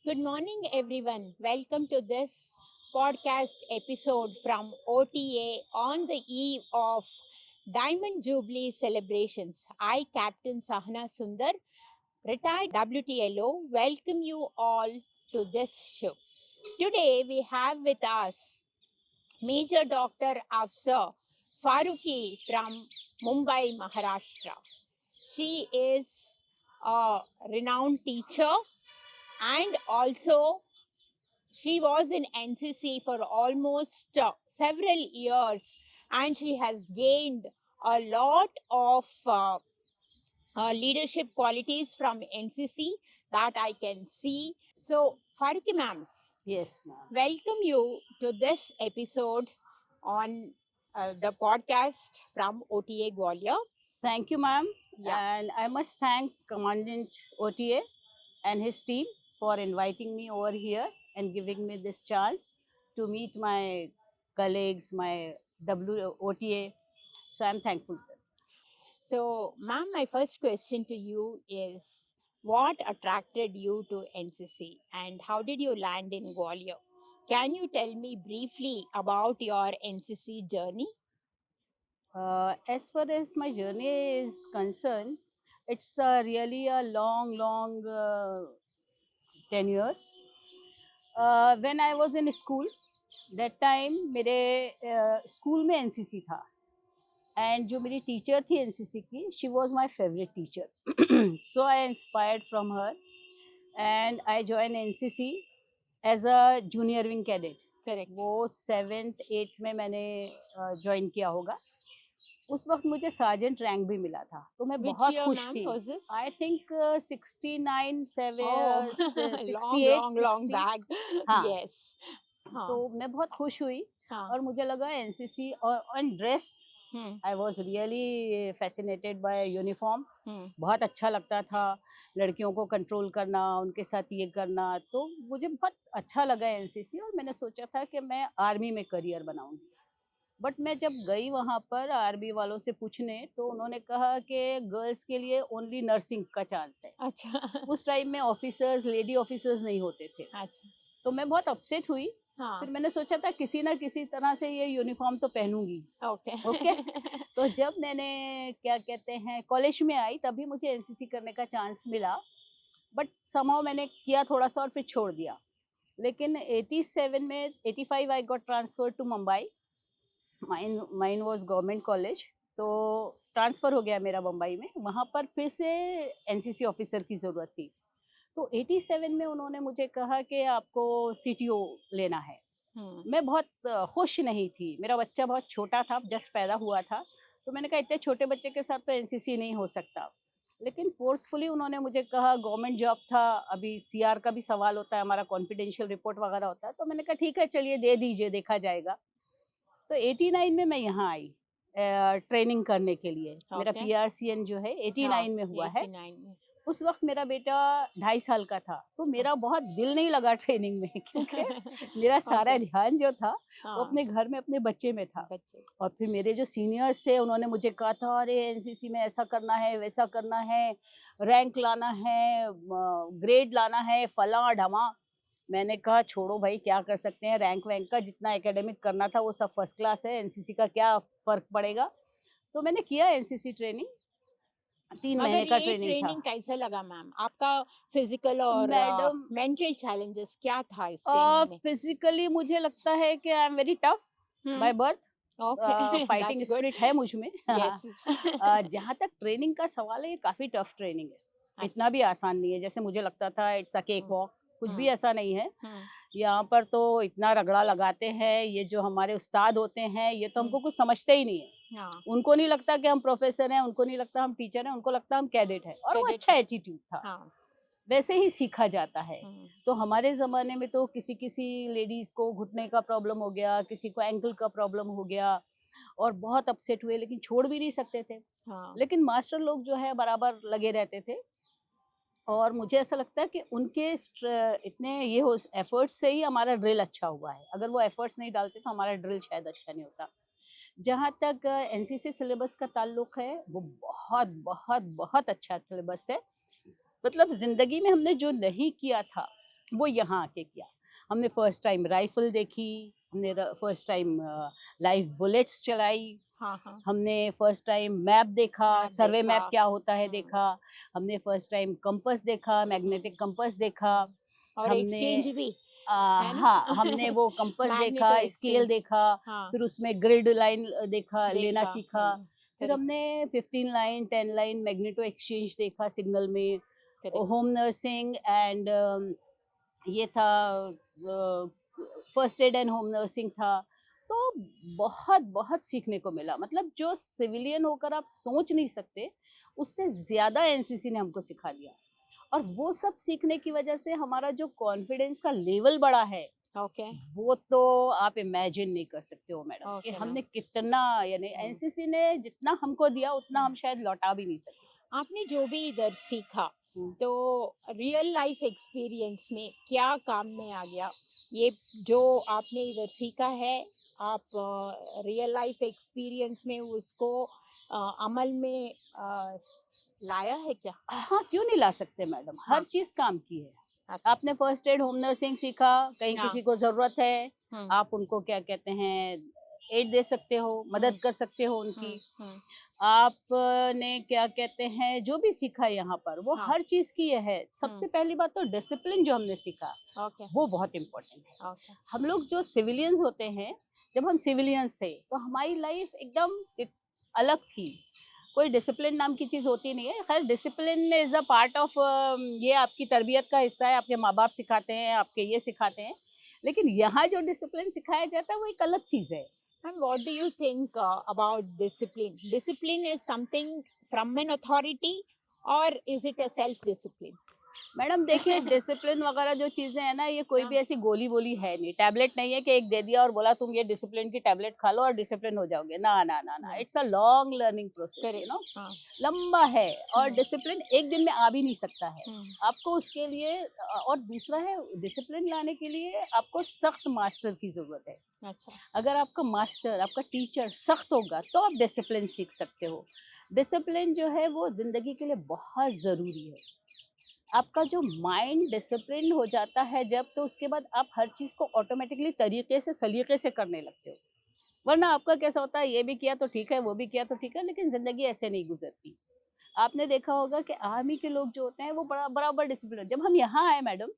Good morning, everyone. Welcome to this podcast episode from OTA on the eve of Diamond Jubilee celebrations. I, Captain Sahana Sundar, retired WTLO, welcome you all to this show. Today, we have with us Major Dr. Afsar Faruqi from Mumbai, Maharashtra. She is a renowned teacher and also she was in NCC for almost several years and she has gained a lot of leadership qualities from NCC that I can see. So, Faruqi ma'am, Yes, ma'am. welcome you to this episode on the podcast from OTA Gwalior. Thank you, ma'am. Yeah. And I must thank Commandant OTA and his team for inviting me over here and giving me this chance to meet my colleagues, my OTA. So I'm thankful. So, ma'am, my first question to you is what attracted you to NCC and how did you land in Gwalior? Can you tell me briefly about your NCC journey? As far as my journey is concerned, it's really a long tenure. When I was in school, that time मेरे school में NCC था and जो मेरी teacher थी NCC की she was my favourite teacher so I inspired from her and I join NCC as a junior wing cadet Correct. वो 7th 8th में मैंने ज्वाइन किया होगा उस वक्त मुझे सार्जेंट रैंक भी मिला था तो मैं Which बहुत year, खुश ma'am, थी was this? I think 69 Oh, 68 long 60 back. हाँ Yes. तो हाँ, मैं बहुत खुश हुई हाँ. और मुझे लगा एनसीसी और dress Hmm, I was really fascinated by uniform hmm. बहुत अच्छा लगता था लड़कियों को कंट्रोल करना उनके साथ ये करना तो मुझे बहुत अच्छा लगा एनसीसी और मैंने सोचा था कि मैं आर्मी में करियर बनाऊंगी बट मैं जब गई वहाँ पर आर्मी वालों से पूछने तो उन्होंने कहा कि गर्ल्स के लिए ओनली नर्सिंग का चांस है अच्छा. उस टाइम में ऑफिसर्स लेडी ऑफिसर्स नहीं होते थे अच्छा. तो मैं बहुत अपसेट हुई हाँ. फिर मैंने सोचा था किसी ना किसी तरह से ये यूनिफॉर्म तो पहनूंगी Okay. ओके तो जब मैंने क्या कहते हैं कॉलेज में आई तभी मुझे एनसीसी करने का चांस मिला बट समहाउ मैंने किया थोड़ा सा और फिर छोड़ दिया लेकिन 87 में 85 I got transfer to Mumbai mine was government college तो ट्रांसफ़र हो गया मेरा मुंबई में वहाँ पर फिर से एनसीसी ऑफिसर की ज़रूरत थी तो 87 में उन्होंने मुझे कहा कि आपको सीटीओ लेना है Hmm. मैं बहुत खुश नहीं थी मेरा बच्चा बहुत छोटा था जस्ट पैदा हुआ था तो मैंने कहा इतने छोटे बच्चे के साथ तो एनसीसी नहीं हो सकता लेकिन फोर्सफुली उन्होंने मुझे कहा गवर्नमेंट जॉब था अभी सीआर का भी सवाल होता है हमारा कॉन्फिडेंशियल रिपोर्ट वगैरह होता है तो मैंने कहा ठीक है चलिए दे दीजिए देखा जाएगा तो 89 में मैं यहाँ आई ट्रेनिंग करने के लिए मेरा Okay. पीआरसीएन जो है 89 में हुआ है 89 में. उस वक्त मेरा बेटा 2.5 साल का था तो मेरा बहुत दिल नहीं लगा ट्रेनिंग में क्योंकि मेरा सारा Okay. ध्यान जो था वो हाँ. अपने घर में अपने बच्चे में था बच्चे. और फिर मेरे जो सीनियर्स थे उन्होंने मुझे कहा था अरे एनसीसी में ऐसा करना है वैसा करना है रैंक लाना है ग्रेड लाना है फला ढमा मैंने कहा छोड़ो भाई क्या कर सकते हैं रैंक वैंक का जितना एकेडमिक करना था वो सब फर्स्ट क्लास है एनसीसी का क्या फर्क पड़ेगा तो मैंने किया एनसीसी ट्रेनिंग 3 महीने मगर का ये ट्रेनिंग था ट्रेनिंग कैसा लगा मैम आपका फिजिकल और मैडम मेंटल चैलेंजेस क्या था इस ट्रेनिंग में फिजिकली मुझे लगता है कि I am very tough by birth okay fighting that's good spirit है मुझ में यस जहाँ तक ट्रेनिंग का सवाल है ये काफ़ी टफ ट्रेनिंग है इतना अच्छा भी आसान नहीं है जैसे मुझे लगता था इट्स अ केक वॉक कुछ भी हम्म ऐसा नहीं है हम्म यहाँ पर तो इतना रगड़ा लगाते हैं ये जो हमारे उस्ताद होते हैं ये तो हमको कुछ समझते ही नहीं है हाँ उनको नहीं लगता कि हम प्रोफेसर हैं उनको नहीं लगता हम टीचर हैं उनको लगता हम कैडेट हैं और वो कैडेट अच्छा एटीट्यूड था हाँ वैसे ही सीखा जाता है हम्म तो हमारे ज़माने में तो किसी किसी लेडीज़ को घुटने का प्रॉब्लम हो गया किसी को एंकल का प्रॉब्लम हो गया और बहुत अपसेट हुए लेकिन छोड़ भी नहीं सकते थे हाँ लेकिन मास्टर लोग जो है बराबर लगे रहते थे और मुझे ऐसा लगता है कि उनके इतने ये हो एफर्ट्स से ही हमारा ड्रिल अच्छा हुआ है अगर वो एफर्ट्स नहीं डालते तो हमारा ड्रिल शायद अच्छा नहीं होता जहाँ तक एनसीसी सिलेबस का ताल्लुक है वो बहुत बहुत बहुत अच्छा सिलेबस है मतलब ज़िंदगी में हमने जो नहीं किया था वो यहाँ आके किया। हमने फर्स्ट टाइम राइफल देखी, हमने फर्स्ट टाइम लाइव बुलेट्स चलाई, हाँ, हाँ। हमने फर्स्ट टाइम मैप देखा, मैप सर्वे देखा। मैप क्या होता है हुँ, देखा, हमने फर्स्ट टाइम कंपास देखा, हुँ, मैग्नेटिक कंपास देखा, हुँ। और हमने एक्सचेंज भी, है ना? हाँ, हमने वो कंपास देखा, मैग्नेटो स्केल एक्सचेंज। देखा, हाँ, फिर उसमें ग्रिड लाइन देखा, लेना देखा। सीखा। हुँ, फिर करेक्ट, हमने 15 लाइन, 10 लाइन मैग्नेटो एक्सचेंज देखा सिग्नल में, करेक्ट। होम नर्सिंग एंड ये था first aid and home nursing था। तो बहुत बहुत सीखने को मिला, मतलब जो सिविलियन होकर आप सोच नहीं सकते, उससे ज़्यादा एनसीसी ने हमको सिखा दिया। और वो सब सीखने की वजह से हमारा जो कॉन्फिडेंस का लेवल बढ़ा है, ओके, वो तो आप इमेजिन नहीं कर सकते हो मैडम, कि ओके मैम। हमने कितना, यानी हुँ, एनसीसी ने जितना हमको दिया उतना हुँ। हम शायद लौटा भी नहीं सके। आपने जो भी इधर सीखा, हुँ। तो रियल लाइफ एक्सपीरियंस में क्या काम में आ गया? ये जो आपने इधर सीखा है, आप रियल लाइफ एक्सपीरियंस में उसको अमल में लाया है क्या? हाँ, क्यों नहीं ला सकते मैडम, हर हाँ, चीज़ काम की है। अच्छा। आपने फर्स्ट एड होम नर्सिंग सीखा, कहीं हाँ, किसी को ज़रूरत है, हुँ, आप उनको क्या कहते हैं, एड दे सकते हो, हुँ, मदद कर सकते हो हुँ, उनकी। हुँ। आपने क्या कहते हैं, जो भी सीखा यहाँ पर, वो हाँ, हर चीज़ की ये है। हुँ, सबसे पहली बात तो डिसिप्लिन जो हमने सीखा, ओके, वो बहुत इम्पोर्टेंट है। ओके। हम लोग जो सिविलियंस होते हैं, जब हम सिविलियंस थे, तो हमारी लाइफ एकदम एक अलग थी। कोई डिसिप्लिन नाम की चीज़ होती नहीं है। खैर discipline is a part of, ये आपकी तरबियत का हिस्सा है, आपके माँ-बाप सिखाते हैं, आपके ये सिखाते हैं। लेकिन यहाँ जो डिसिप्लिन सिखाया जाता है, वो एक अलग चीज़ है। And what do you think about discipline? Discipline is something from an authority, or is it a self-discipline? Madam देखिए, डिसिप्लिन वगैरह जो चीज़ें हैं ना, ये कोई भी हाँ, ऐसी गोली-वोली है नहीं। टैबलेट नहीं है कि एक दे दिया और बोला तुम ये डिसिप्लिन की टैबलेट खा लो और डिसिप्लिन हो जाओगे। ना, ना, ना, ना। हाँ, it's a long learning process, correct, हाँ, लंबा है। और हुँ, डिसिप्लिन एक दिन में आ भी नहीं सकता है। हुँ, आपको उसके लिए और दूसरा है, डिसिप्लिन लाने के लिए आपको सख्त मास्टर की ज़रूरत है। अच्छा, अगर आपका मास्टर, आपका टीचर सख्त होगा, तो आप डिसिप्लिन सीख सकते हो। डिसिप्लिन जो है वो ज़िंदगी के लिए बहुत ज़रूरी है। आपका जो माइंड डिसिप्लिन हो जाता है जब, तो उसके बाद आप हर चीज़ को ऑटोमेटिकली तरीके से, सलीके से करने लगते हो। वरना आपका कैसा होता है, ये भी किया तो ठीक है, वो भी किया तो ठीक है, लेकिन ज़िंदगी ऐसे नहीं गुज़रती। आपने देखा होगा कि आर्मी के लोग जो होते हैं, वो बराबर डिसिप्लिन। जब हम यहाँ आए मैडम,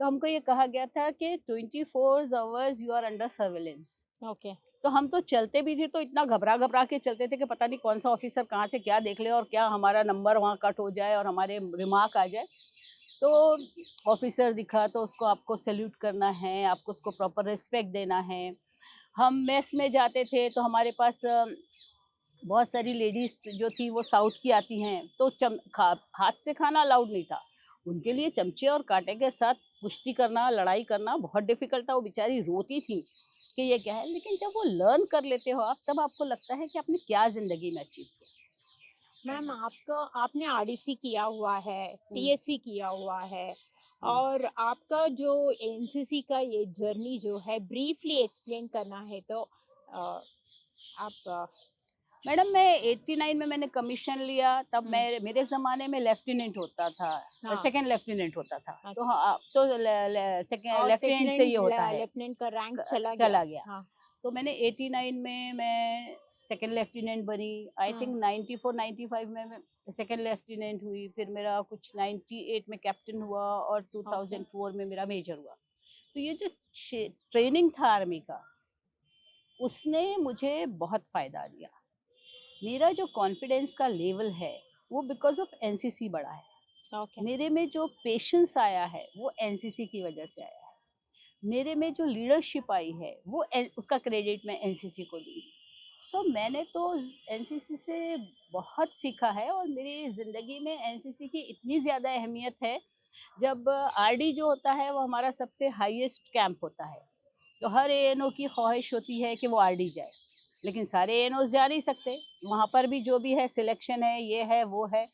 तो हमको ये कहा गया था कि 24 hours you are under surveillance. Okay, तो हम तो चलते भी थे, तो इतना घबरा-घबरा के चलते थे कि पता नहीं कौन-सा ऑफ़िसर कहाँ से क्या देख ले और क्या हमारा नंबर वहाँ कट हो जाए और हमारे रिमार्क आ जाए। तो ऑफ़िसर दिखा तो उसको आपको सैल्यूट करना है, आपको उसको प्रॉपर रिस्पेक्ट देना है। हम मेस में जाते थे तो हमारे पास बहुत सारी लेडीज़ जो थी वो साउथ की आती हैं, तो चम खा हाथ से खाना अलाउड नहीं था। उनके लिए चमचे और काँटे के साथ कुश्ती करना, लड़ाई करना बहुत डिफ़िकल्ट था। वो बेचारी रोती थी कि ये क्या है? लेकिन जब वो लर्न कर लेते हो आप, तब आपको लगता है कि आपने क्या ज़िंदगी में अचीव किया। मैम आपका आपने आरडीसी किया हुआ है, हुँ, टीएससी किया हुआ है, हुँ। और आपका जो एनसीसी का ये जर्नी जो है ब्रीफली एक्सप्लेन करना है, तो आप मैडम मैं 89 में मैंने कमीशन लिया, तब हुँ, मैं, मेरे ज़माने में लेफ्टिनेंट होता था, हाँ, सेकंड लेफ्टिनेंट होता था। तो अच्छा, हाँ, तो ल ल सेकंड और लेफ्टिनेंट से ये सेकंड होता है, लेफ्टिनेंट का रैंक क चला गया? चला गया। हाँ, तो मैंने 89 में मैं सेकंड लेफ्टिनेंट बनी। आई हुँ, थिंक 94-95 में मैं सेकंड लेफ्टिनेंट हुई, फिर मेरा कुछ 98 में कैप्टन हुआ और ओके, 2004 में मेरा मेजर हुआ। तो ये जो ट्रेनिंग था आर्मी का, उसने मुझे बहुत फ़ायदा दिया। मेरा जो कॉन्फिडेंस का लेवल है, वो बिकॉज़ ऑफ एनसीसी बढ़ा है। ओके, मेरे में जो पेशेंस आया है, वो एनसीसी की वजह से आया है। मेरे में जो लीडरशिप आई है, वो उसका क्रेडिट मैं एनसीसी को दूंगी। सो मैंने तो एनसीसी से बहुत सीखा है और मेरी ज़िंदगी में एनसीसी की इतनी ज़्यादा अहमियत है। जब आरडी जो होता है, वो हमारा सबसे हाईएस्ट कैंप होता है, तो हर एएनओ की ख्वाहिश होती है कि वो आरडी जाए, लेकिन सारे एएनओ जा नहीं सकते। वहाँ पर भी जो भी है, सिलेक्शन है, ये है, वो है।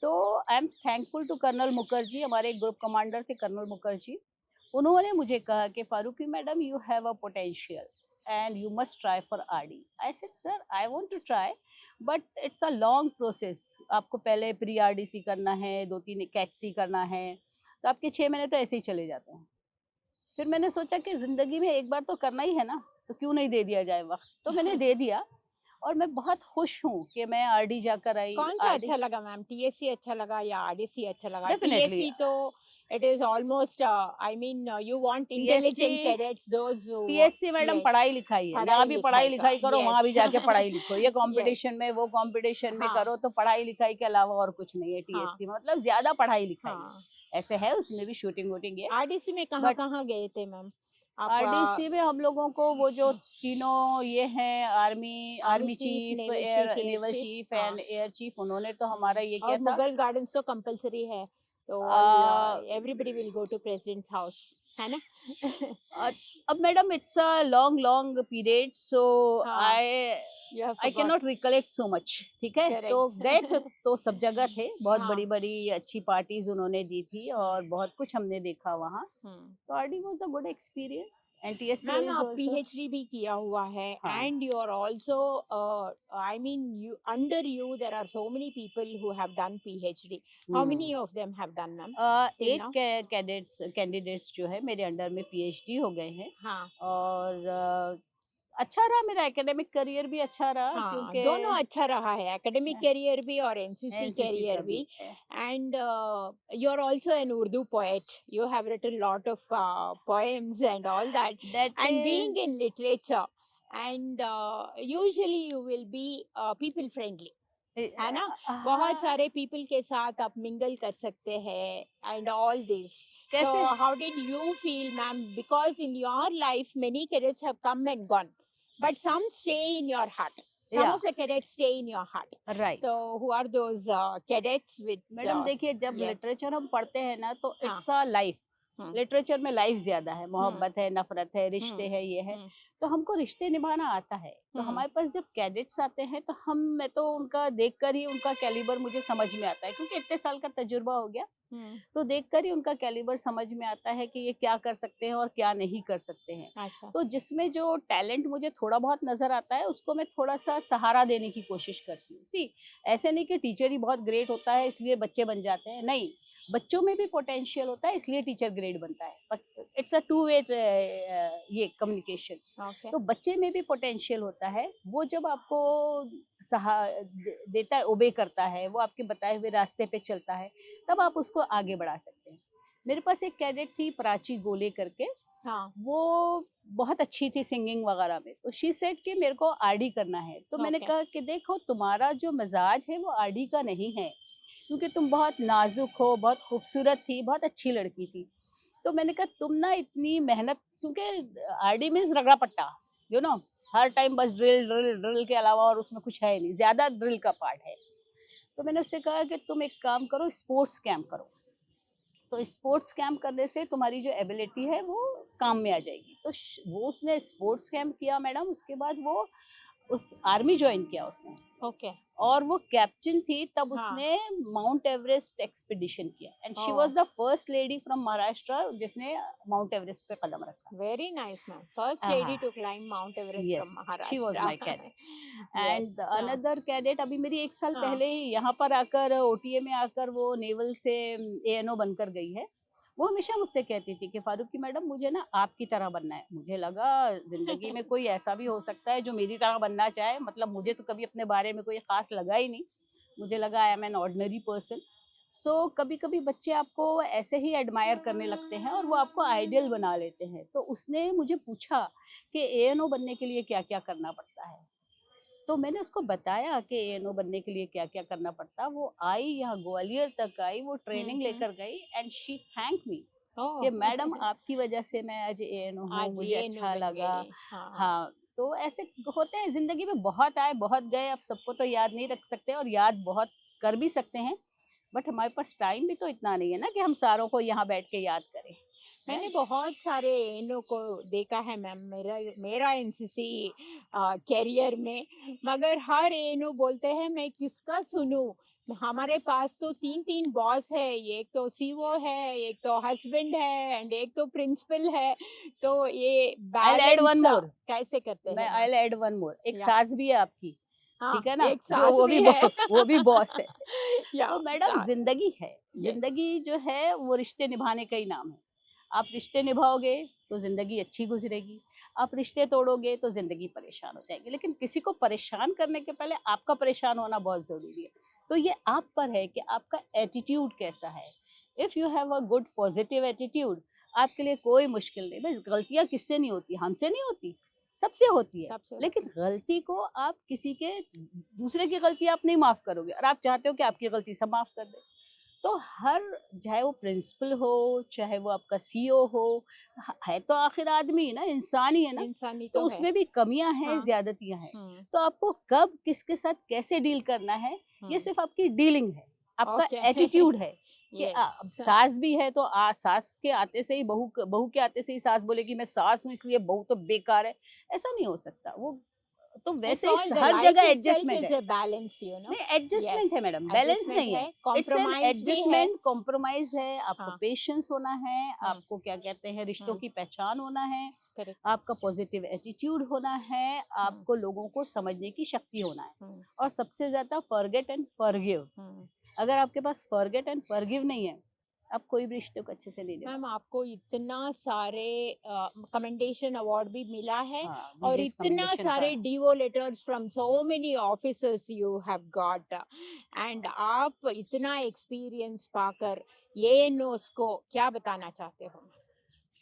तो I am thankful to colonel Mukherjee, हमारे ग्रुप कमांडर थे कर्नल मुखर्जी। उन्होंने मुझे कहा कि Farooqui madam, you have a potential and you must try for RD. I said sir, I want to try, but it's a long process. आपको पहले pre RDC करना है, 2-3 कैटसी करना है, तो आपके 6 महीने तो ऐसे ही चले जाते हैं। फिर मैंने सोचा कि ज़िंदगी में एक बार तो करना ही है ना, तो क्यों नहीं दे दिया जाए वक़्त। तो मैंने दे दिया और मैं बहुत खुश हूँ कि मैं आरडी जाकर आई। कौन सा आरडी अच्छा लगा मैम, टीएससी अच्छा लगा या आरडीसी अच्छा लगा? डेफिनिटली टीएससी तो it is almost, I mean you want TSC intelligent cadets, those TSC madam yes, पढ़ाई-लिखाई है। यहाँ पढ़ाई भी लिखाई का, पढ़ाई-लिखाई करो, वहाँ भी यस जाके पढ़ाई लिखो। ये कॉम्पिटिशन यस में, वो कॉम्पिटिशन में हाँ करो, तो पढ़ाई-लिखाई के अलावा और कुछ नहीं है हाँ टीएससी में, मतलब ज़्यादा पढ़ाई-लिखाई है। हाँ। ऐसे है, उसमें भी शूटिंग-वूटिंग है, आरडीसी में कहाँ बट कहाँ गए थे मैम आप? आरडीसी में हम लोगों को वो जो तीनों ये हैं, army army army chief, chief, naval chief, air naval chief, chief हाँ। एंड एयर चीफ, उन्होंने तो हमारा ये किया और था। मुगल गार्डन्स तो कंपलसरी है, तो all uh, everybody will go to president's house, है ना? अ, अब madam it's a long period, so हाँ, I you have I can forgot, not recollect so much. ठीक है, तो गए थे, करेक्ट। तो सब जगह थे, बहुत हाँ, बड़ी बड़ी अच्छी पार्टीज उन्होंने दी थी हुँ, और बहुत कुछ हमने देखा वहाँ। हुँ। तो RD was a good experience and TSC ma'am is आप आल्सो। पीएचडी भी किया हुआ है, हाँ। And you are also, I mean you, under you there are so many people who have done PhD. How hmm. many of them have done, ma'am, till 8 now? Candidates जो है मेरे under में PhD हो गए हैं। हाँ, और अच्छा रहा, मेरा एकेडमिक करियर भी अच्छा रहा हाँ, क्योंकि दोनों अच्छा रहा है, एकेडमिक करियर भी और एनसीसी एनसीसी करियर का भी। भी है। And you are also an Urdu poet, you have written lot of poems and all that, that and being in literature, and usually you will be people friendly, है ना? बहुत हाँ, सारे पीपल के साथ आप मिंगल कर सकते हैं एंड ऑल दिस। सो कैसे? How did you feel ma'am, because in your life many cadets have come and gone, but some stay in your heart, some या of the cadets stay in your heart. Right. So who are those cadets with madam देखिए, जब yes, literature हम पढ़ते हैं ना, तो हाँ, it's a life. Hmm literature में लाइफ ज्यादा है, हम्म मोहब्बत है, नफरत है, रिश्ते हम्म है, ये है। हम्म तो हमको रिश्ते निभाना आता है। तो हम्म हमारे पास जब कैडेट्स आते हैं तो मैं तो उनका देखकर ही उनका कैलिबर मुझे समझ में आता है, क्योंकि इतने साल का तजुर्बा हो गया। हम्म, तो देखकर ही उनका कैलिबर समझ में आता है कि ये क्या कर सकते हैं और क्या नहीं कर सकते हैं। अच्छा, तो जिसमें जो टैलेंट मुझे थोड़ा बहुत नजर आता है, उसको मैं थोड़ा सा सहारा देने की कोशिश करती हूँ। सी, ऐसे नहीं कि टीचर ही बहुत ग्रेट होता है इसलिए बच्चे बन जाते हैं, नहीं। बच्चों में भी पोटेंशियल होता है इसलिए टीचर ग्रेड बनता है, but it's a two way ये कम्युनिकेशन। ओके, तो बच्चे में भी पोटेंशियल होता है, वो जब आपको सहा देता है, ओबे करता है, वो आपके बताए हुए रास्ते पे चलता है, तब आप उसको आगे बढ़ा सकते हैं। मेरे पास एक कैडेट थी, प्राची गोले करके। हाँ, वो बहुत अच्छी थी सिंगिंग वगैरह में। तो शी सेड कि मेरे को आरडी करना है। तो मैंने ओके, कहा कि देखो, तुम्हारा जो मिजाज है वो आरडी का नहीं है, क्योंकि तुम बहुत नाजुक हो, बहुत खूबसूरत थी, बहुत अच्छी लड़की थी। तो मैंने कहा तुम ना इतनी मेहनत, क्योंकि आरडी मीन्स रगड़ा पट्टा, यू नो, हर टाइम बस ड्रिल ड्रिल ड्रिल के अलावा और उसमें कुछ है नहीं, ज्यादा ड्रिल का पार्ट है। तो मैंने उससे कहा कि तुम एक काम करो, स्पोर्ट्स कैंप करो। तो स्पोर्ट्स कैंप करने से तुम्हारी जो एबिलिटी है वो काम में आ जाएगी। तो वो उसने स्पोर्ट्स कैंप किया मैडम, उसके बाद वो उस आर्मी ज्वाइन किया उसने, ओके, और वो कैप्टन थी तब हाँ, उसने माउंट एवरेस्ट एक्सपीडिशन किया, and she oh, was the first lady from Maharashtra जिसने माउंट एवरेस्ट पे कदम रखा। very nice, ma'am. First हाँ, lady to climb Mount Everest yes, from she was Maharashtra. My cadet. Yes. And another cadet अभी मेरी 1 साल हाँ, पहले ही यहाँ पर आकर ओटीए में आकर वो नेवल से एएनओ बनकर गई है। वो हमेशा मुझसे कहती थी कि फारूकी मैडम, मुझे ना आपकी तरह बनना है। मुझे लगा जिंदगी में कोई ऐसा भी हो सकता है जो मेरी तरह बनना चाहे, मतलब मुझे तो कभी अपने बारे में कोई खास लगा ही नहीं। मुझे लगा I am an ordinary person. So कभी कभी बच्चे आपको ऐसे ही एडमायर करने लगते हैं और वो आपको आइडियल बना लेते हैं। तो उसने मुझे पूछा कि एएनओ बनने के लिए क्या क्या करना पड़ता है। तो मैंने उसको बताया कि एएनओ बनने के लिए क्या क्या करना पड़ता। वो आई, यहाँ ग्वालियर तक आई, वो ट्रेनिंग हम्म, लेकर गई, एंड शी थैंक मी ओह, कि मैडम आपकी वजह से मैं आज एएनओ हूँ, आज मुझे ये नो अच्छा बन लगा। गई, हाँ, हाँ, तो ऐसे होते हैं जिंदगी में, बहुत आए बहुत गए, अब सबको तो याद नहीं रख सकते, और याद बहुत कर भी सकते हैं, बट हमारे पास टाइम भी तो इतना नहीं है ना कि हम सारों को यहाँ बैठ के याद करें। मैंने राइट। बहुत सारे एनो को देखा है मैम, मेरा मेरा एनसीसी कैरियर में, मगर हर एनो बोलते हैं मैं किसका सुनूं, हमारे पास तो तीन तीन बॉस है, एक तो सीओ है, एक तो हस्बैंड है, एंड एक तो प्रिंसिपल है, तो ये आई एड वन बैलेंस मोर कैसे करते मैं हैं आई मैम? एड वन मोर, एक या सास भी है आपकी। हाँ, ठीक है ना, एक जो सास वो भी भी है। वो भी बॉस है। या तो मैडम चार। जिंदगी है, जिंदगी यस। जो है वो रिश्ते निभाने का ही नाम है। आप रिश्ते निभाओगे तो जिंदगी अच्छी गुजरेगी, आप रिश्ते तोड़ोगे तो जिंदगी परेशान हो जाएगी। लेकिन किसी को परेशान करने के पहले आपका परेशान होना बहुत जरूरी है। तो ये आप पर है कि आपका एटीट्यूड कैसा है। If you have a good positive attitude, आपके लिए कोई मुश्किल नहीं। बस गलतियां किससे नहीं होती, हमसे नहीं होती, सबसे होती है। सबसे लेकिन होती गलती को आप किसी के दूसरे की गलती आप नहीं माफ करोगे और आप चाहते हो कि आपकी गलती सब माफ कर दे। तो हर, चाहे वो प्रिंसिपल हो, चाहे वो आपका सीईओ हो, है तो आखिर आदमी ही ना, इंसान ही है ना। इंसानी तो तो है। उसमें भी कमियां हैं, हाँ। ज्यादतियां हैं। हम्म। तो आपको कब किसके साथ कैसे डील करना है, ये हम्म। सिर्फ आपकी डीलिंग है, आपका ओके। एटीट्यूड है। कि अब यस। सास भी है तो सास के आते से ही बहू के आते से ही सास बोलेगी मैं सास हूँ इसलिए बहू तो बेकार है, ऐसा नहीं हो सकता। वो तो It's वैसे ही all the हर life जगह itself एडजस्टमेंट is है। a balance, you know. नहीं, एडजस्टमेंट है Yes, मैडम, बैलेंस adjustment नहीं है। है, इट्स एन compromise भी है। एडजस्टमेंट, कॉम्प्रोमाइज है। आपको हाँ। पेशेंस होना है, हम्म। आपको क्या कहते हैं रिश्तों हम्म। की पहचान होना है, करेक्ट। आपका पॉजिटिव एटीट्यूड होना है, हम्म। आपको लोगों को समझने की शक्ति होना है। हम्म। और सबसे ज्यादा फॉरगेट एंड फॉरगिव। हम्म। अगर आपके पास फॉरगेट एंड फॉरगिव नहीं है, आप कोई भी रिश्ते को अच्छे से नहीं निभा मैम सकते। आपको इतना सारे कमेंडेशन अवार्ड भी मिला है हाँ, और डीजीज इतना कमेंडेशन का। सारे DO letters from so many officers you have got and आप इतना एक्सपीरियंस पाकर ये नोस को क्या बताना चाहते हो?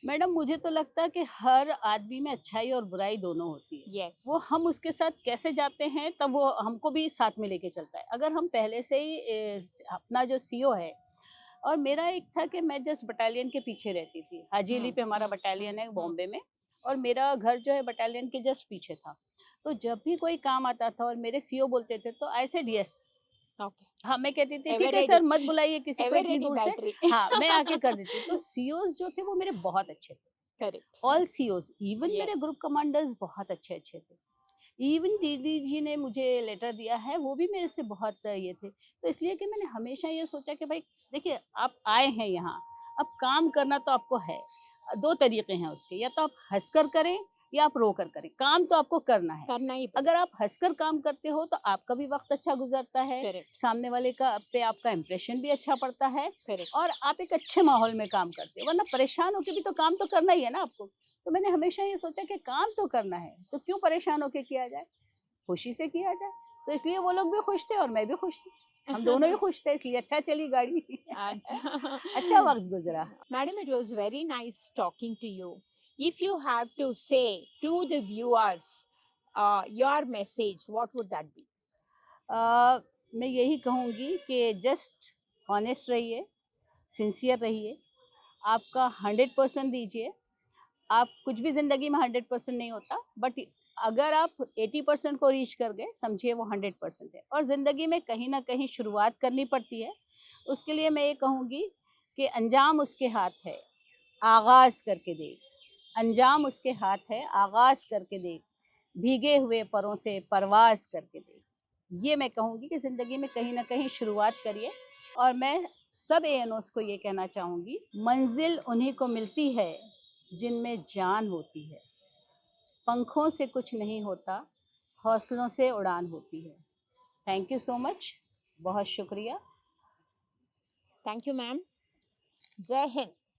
मैडम मुझे तो लगता है कि हर आदमी में अच्छाई और बुराई दोनों होती है। यस। वो हम उसके साथ कैसे जाते हैं तब वो हमको भी साथ में लेके चलता है। अगर हम पहले से ही अपना जो सीईओ है, और मेरा एक था कि मैं जस्ट बटालियन के पीछे रहती थी। हाजी अली पे हमारा बटालियन है बॉम्बे में, और मेरा घर जो है बटालियन के जस्ट पीछे था। तो जब भी कोई काम आता था और मेरे सीईओ बोलते थे तो आई सेड यस। ओके। हाँ, मैं कहती थी ठीक एवर है रेडी। सर, मत बुलाइए किसी को एवर इतनी रेडी दूर से। बैटरी। हाँ, मैं आके कर देती। तो सीईओज जो थे वो मेरे बहुत अच्छे थे। करेक्ट। ऑल सीईओज, इवन मेरे यस। ग्रुप कमांडर्स बहुत अच्छे अच्छे थे। इवन डीडी जी ने मुझे लेटर दिया है, वो भी मेरे से बहुत ये थे। तो इसलिए कि मैंने हमेशा ये सोचा कि भाई देखिए, आप आए हैं यहाँ, अब काम करना तो आपको है। दो तरीके हैं उसके, या तो आप हंसकर करें या आप रोकर करें, काम तो आपको करना है। करना ही अगर पड़ेगा। आप हंसकर काम करते हो तो आपका भी वक्त अच्छा गुजरता है, करेक्ट। सामने वाले का पे आपका इम्प्रेशन भी अच्छा पड़ता है, करेक्ट। और आप एक अच्छे माहौल में काम करते हो। वरना परेशान होकर भी तो काम तो करना ही है ना आपको। तो मैंने हमेशा ये सोचा कि काम तो करना है, तो क्यों परेशान होकर किया जाए, खुशी से किया जाए। तो इसलिए वो लोग भी खुश थे और मैं भी खुश थी, हम दोनों ही खुश थे, इसलिए अच्छा चली गाड़ी। अच्छा। अच्छा वक्त गुजरा। Madam, it was very nice talking to you. If you have to say to the viewers your message, what would that be? मैं यही कहूँगी कि जस्ट ऑनेस्ट रहिए, सिंसियर रहिए, आपका 100% दीजिए। आप कुछ भी ज़िंदगी में 100% नहीं होता, बट अगर आप 80% को रीच कर गए, समझिए वो 100% है। और ज़िंदगी में कहीं ना कहीं शुरुआत करनी पड़ती है। उसके लिए मैं ये कहूँगी कि अंजाम उसके हाथ है, आगाज़ करके देख। अंजाम उसके हाथ है, आगाज़ करके देख। भीगे हुए परों से परवाज़ करके देख। ये मैं कहूँगी कि ज़िंदगी में कहीं ना कहीं शुरुआत करिए। और मैं सब एएनओस को ये कहना चाहूँगी, मंजिल उन्हीं को मिलती है जिनमें जान होती है। पंखों से कुछ नहीं होता, हौसलों से उड़ान होती है। थैंक यू सो मच, बहुत शुक्रिया। Thank you, ma'am. Jai Hind.